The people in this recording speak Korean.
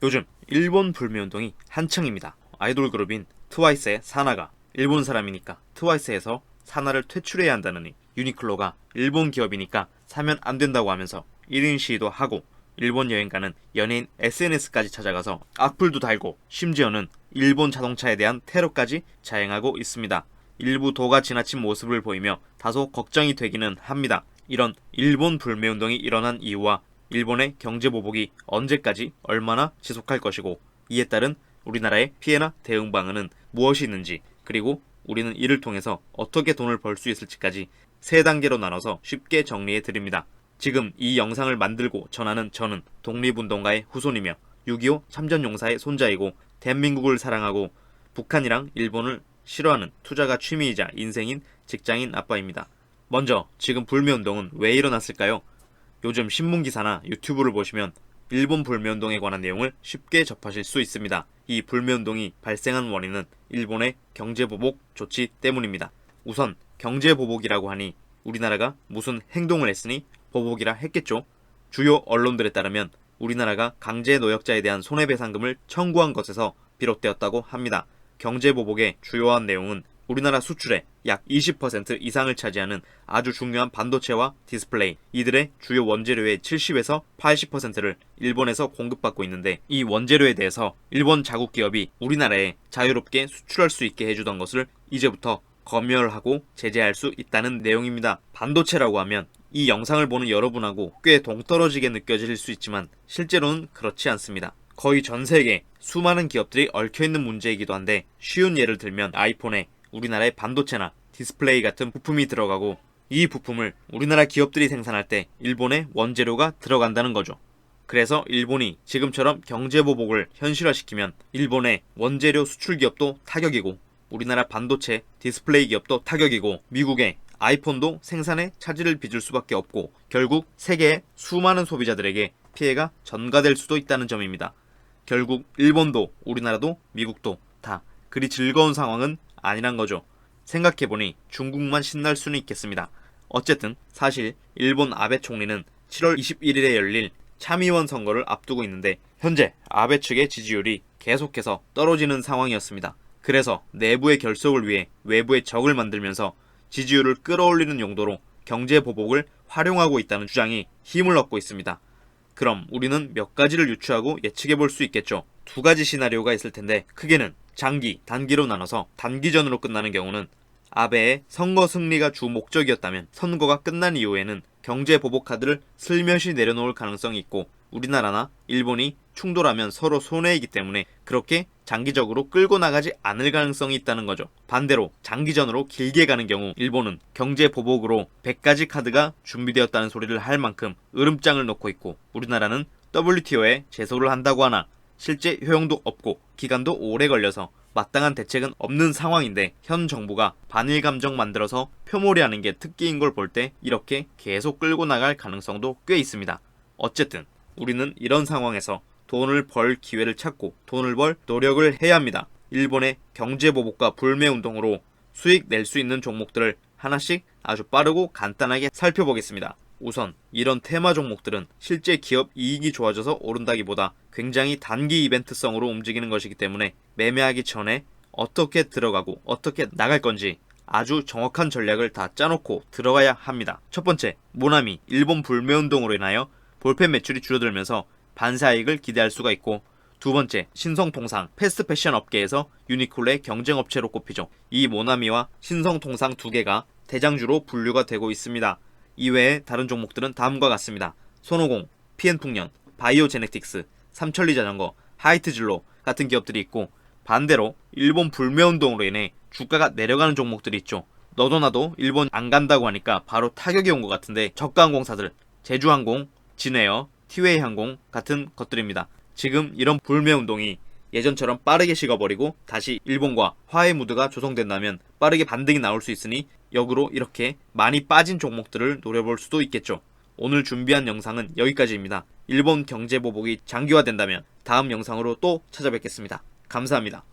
요즘 일본 불매운동이 한창입니다. 아이돌 그룹인 트와이스의 사나가 일본 사람이니까 트와이스에서 사나를 퇴출해야 한다느니 유니클로가 일본 기업이니까 사면 안 된다고 하면서 1인 시위도 하고 일본 여행 가는 연예인 SNS까지 찾아가서 악플도 달고 심지어는 일본 자동차에 대한 테러까지 자행하고 있습니다. 일부 도가 지나친 모습을 보이며 다소 걱정이 되기는 합니다. 이런 일본 불매운동이 일어난 이유와 일본의 경제보복이 언제까지 얼마나 지속할 것이고 이에 따른 우리나라의 피해나 대응 방안은 무엇이 있는지, 그리고 우리는 이를 통해서 어떻게 돈을 벌 수 있을지까지 세 단계로 나눠서 쉽게 정리해 드립니다. 지금 이 영상을 만들고 전하는 저는 독립운동가의 후손이며 6.25 참전용사의 손자이고 대한민국을 사랑하고 북한이랑 일본을 싫어하는 투자가 취미이자 인생인 직장인 아빠입니다. 먼저 지금 불매운동은 왜 일어났을까요? 요즘 신문기사나 유튜브를 보시면 일본 불매운동에 관한 내용을 쉽게 접하실 수 있습니다. 이 불매운동이 발생한 원인은 일본의 경제보복 조치 때문입니다. 우선 경제보복이라고 하니 우리나라가 무슨 행동을 했으니 보복이라 했겠죠. 주요 언론들에 따르면 우리나라가 강제 노역자에 대한 손해배상금을 청구한 것에서 비롯되었다고 합니다. 경제보복의 주요한 내용은 우리나라 수출의 약 20% 이상을 차지하는 아주 중요한 반도체와 디스플레이, 이들의 주요 원재료의 70에서 80%를 일본에서 공급받고 있는데, 이 원재료에 대해서 일본 자국 기업이 우리나라에 자유롭게 수출할 수 있게 해주던 것을 이제부터 검열하고 제재할 수 있다는 내용입니다. 반도체라고 하면 이 영상을 보는 여러분하고 꽤 동떨어지게 느껴질 수 있지만 실제로는 그렇지 않습니다. 거의 전 세계 수많은 기업들이 얽혀있는 문제이기도 한데, 쉬운 예를 들면 아이폰에 우리나라의 반도체나 디스플레이 같은 부품이 들어가고 이 부품을 우리나라 기업들이 생산할 때 일본의 원재료가 들어간다는 거죠. 그래서 일본이 지금처럼 경제보복을 현실화시키면 일본의 원재료 수출 기업도 타격이고 우리나라 반도체, 디스플레이 기업도 타격이고 미국의 아이폰도 생산에 차질을 빚을 수밖에 없고 결국 세계의 수많은 소비자들에게 피해가 전가될 수도 있다는 점입니다. 결국 일본도 우리나라도 미국도 다 그리 즐거운 상황은 아니란 거죠. 생각해보니 중국만 신날 수는 있겠습니다. 어쨌든 사실 일본 아베 총리는 7월 21일에 열릴 참의원 선거를 앞두고 있는데 현재 아베 측의 지지율이 계속해서 떨어지는 상황이었습니다. 그래서 내부의 결속을 위해 외부의 적을 만들면서 지지율을 끌어올리는 용도로 경제보복을 활용하고 있다는 주장이 힘을 얻고 있습니다. 그럼 우리는 몇 가지를 유추하고 예측해 볼 수 있겠죠. 두 가지 시나리오가 있을 텐데 크게는 장기, 단기로 나눠서 단기전으로 끝나는 경우는 아베의 선거 승리가 주 목적이었다면 선거가 끝난 이후에는 경제보복 카드를 슬며시 내려놓을 가능성이 있고 우리나라나 일본이 충돌하면 서로 손해이기 때문에 그렇게 장기적으로 끌고 나가지 않을 가능성이 있다는 거죠. 반대로 장기전으로 길게 가는 경우 일본은 경제보복으로 100가지 카드가 준비되었다는 소리를 할 만큼 으름장을 놓고 있고 우리나라는 WTO에 제소를 한다고 하나 실제 효용도 없고 기간도 오래 걸려서 마땅한 대책은 없는 상황인데 현 정부가 반일 감정 만들어서 표몰이하는 게 특기인 걸 볼 때 이렇게 계속 끌고 나갈 가능성도 꽤 있습니다. 어쨌든 우리는 이런 상황에서 돈을 벌 기회를 찾고 돈을 벌 노력을 해야 합니다. 일본의 경제보복과 불매운동으로 수익 낼 수 있는 종목들을 하나씩 아주 빠르고 간단하게 살펴보겠습니다. 우선 이런 테마 종목들은 실제 기업 이익이 좋아져서 오른다기보다 굉장히 단기 이벤트성으로 움직이는 것이기 때문에 매매하기 전에 어떻게 들어가고 어떻게 나갈 건지 아주 정확한 전략을 다 짜놓고 들어가야 합니다. 첫 번째, 모나미 일본 불매운동으로 인하여 볼펜 매출이 줄어들면서 반사이익을 기대할 수가 있고, 두 번째, 신성통상 패스트패션 업계에서 유니클로의 경쟁업체로 꼽히죠. 이 모나미와 신성통상 두 개가 대장주로 분류가 되고 있습니다. 이외에 다른 종목들은 다음과 같습니다. 손오공, PN풍년, 바이오제네틱스, 삼천리자전거, 하이트진로 같은 기업들이 있고, 반대로 일본 불매운동으로 인해 주가가 내려가는 종목들이 있죠. 너도 나도 일본 안 간다고 하니까 바로 타격이 온 것 같은데 저가항공사들, 제주항공, 진에어, 티웨이항공 같은 것들입니다. 지금 이런 불매운동이 예전처럼 빠르게 식어버리고 다시 일본과 화해 무드가 조성된다면 빠르게 반등이 나올 수 있으니 역으로 이렇게 많이 빠진 종목들을 노려볼 수도 있겠죠. 오늘 준비한 영상은 여기까지입니다. 일본 경제보복이 장기화된다면 다음 영상으로 또 찾아뵙겠습니다. 감사합니다.